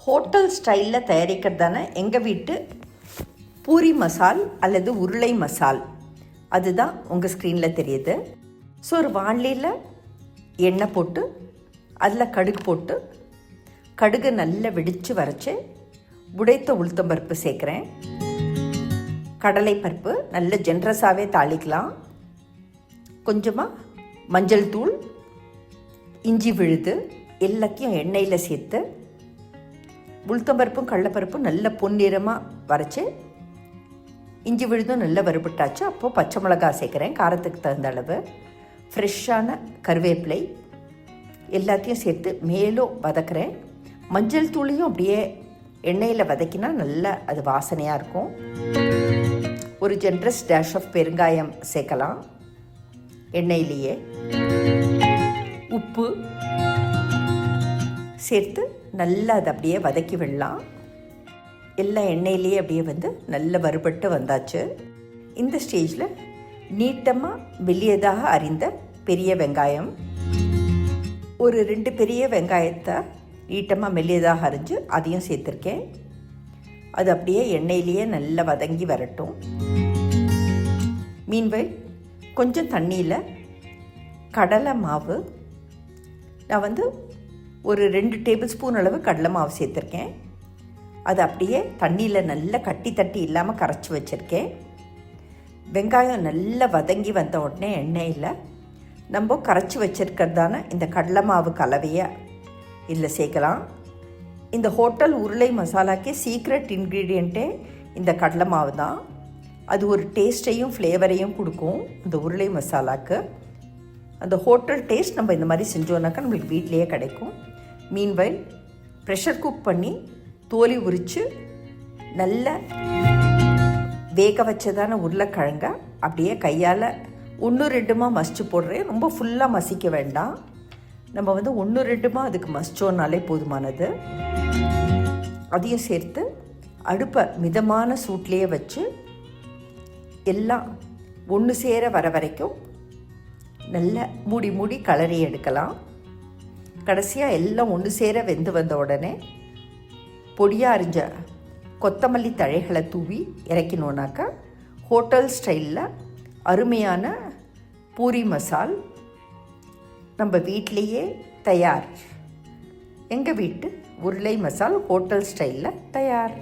Hotel ஸ்டைலில் தயாரிக்கிறதான எங்கள் வீட்டு பூரி மசால் அல்லது உருளை மசால் அதுதான் உங்கள் ஸ்க்ரீனில் தெரியுது. ஸோ ஒரு வாண்டியில் எண்ணெய் போட்டு அதில் கடுகு போட்டு கடுகு நல்லா வெடித்து வரைச்சி உடைத்த உளுத்தம்பருப்பு சேர்க்குறேன். கடலைப்பருப்பு நல்ல ஜென்ரஸாகவே தாளிக்கலாம். கொஞ்சமாக மஞ்சள் தூள், இஞ்சி விழுது எல்லாத்தையும் எண்ணெயில் சேர்த்து உளுத்தம்பருப்பும் கடலைப்பருப்பும் நல்ல பொன்னிறமாக வரைச்சி இஞ்சி விழுதும் நல்லா வறுபட்டாச்சு. அப்போது பச்சை மிளகா சேர்க்குறேன் காரத்துக்கு தகுந்த அளவு. ஃப்ரெஷ்ஷான கருவேப்பிலை எல்லாத்தையும் சேர்த்து மேலும் வதக்குறேன். மஞ்சள் தூளையும் அப்படியே எண்ணெயில் வதக்கினா நல்லா அது வாசனையாக இருக்கும். ஒரு ஜென்ரஸ் டேஷ் ஆஃப் பெருங்காயம் சேர்க்கலாம் எண்ணெயிலேயே. உப்பு சேர்த்து நல்லா அதை அப்படியே வதக்கி விடலாம். எல்லா எண்ணெயிலேயே அப்படியே நல்ல வறுபட்டு வந்தாச்சு. இந்த ஸ்டேஜில் நீட்டமாக மெல்லியதாக அரிந்த பெரிய வெங்காயம், ஒரு 2 பெரிய வெங்காயத்தை நீட்டமாக மெல்லியதாக அரிஞ்சு அதையும் சேர்த்துருக்கேன். அது அப்படியே எண்ணெயிலேயே நல்லா வதங்கி வரட்டும். மீன்வைல் கொஞ்சம் தண்ணியில் கடலை மாவு, நான் ஒரு 2 டேபிள் ஸ்பூன் அளவு கடலை மாவு சேர்த்துருக்கேன். அது அப்படியே தண்ணியில் நல்லா கட்டி தட்டி இல்லாமல் கரைச்சி வச்சுருக்கேன். வெங்காயம் நல்லா வதங்கி வந்த உடனே எண்ணெயில் நம்ம கரைச்சி வச்சுருக்கிறதான இந்த கடலை மாவு கலவையை இதில் சேர்க்கலாம். இந்த ஹோட்டல் உருளை மசாலாக்கே சீக்ரெட் இன்க்ரீடியண்ட்டே இந்த கடலை மாவு தான். அது ஒரு டேஸ்ட்டையும் ஃப்ளேவரையும் கொடுக்கும் இந்த உருளை மசாலாவுக்கு. அந்த ஹோட்டல் டேஸ்ட் நம்ம இந்த மாதிரி செஞ்சோன்னாக்கா நம்மளுக்கு வீட்டிலையே கிடைக்கும். மீன்வைல் ப்ரெஷர் குக் பண்ணி தோலி உரித்து நல்ல வேக வச்சதான உருளைக்கிழங்க அப்படியே கையால் 1-2 மசிச்சு போடுறேன். ரொம்ப ஃபுல்லாக மசிக்க வேண்டாம். நம்ம 1-2 அதுக்கு மசிச்சோன்னாலே போதுமானது. அதையும் சேர்த்து அடுப்பை மிதமான சூட்லேயே வச்சு எல்லாம் ஒன்று சேர வர வரைக்கும் நல்லா மூடி மூடி கலரி எடுக்கலாம். கடைசியாக எல்லாம் ஒன்று சேர வெந்து வந்த உடனே பொடியாக அரிஞ்ச கொத்தமல்லி தழைகளை தூவி இறக்கினோன்னாக்கா ஹோட்டல் ஸ்டைலில் அருமையான பூரி மசால் நம்ம வீட்டிலையே தயார். எங்கள் வீட்டு உருளை மசால் ஹோட்டல் ஸ்டைலில் தயார்.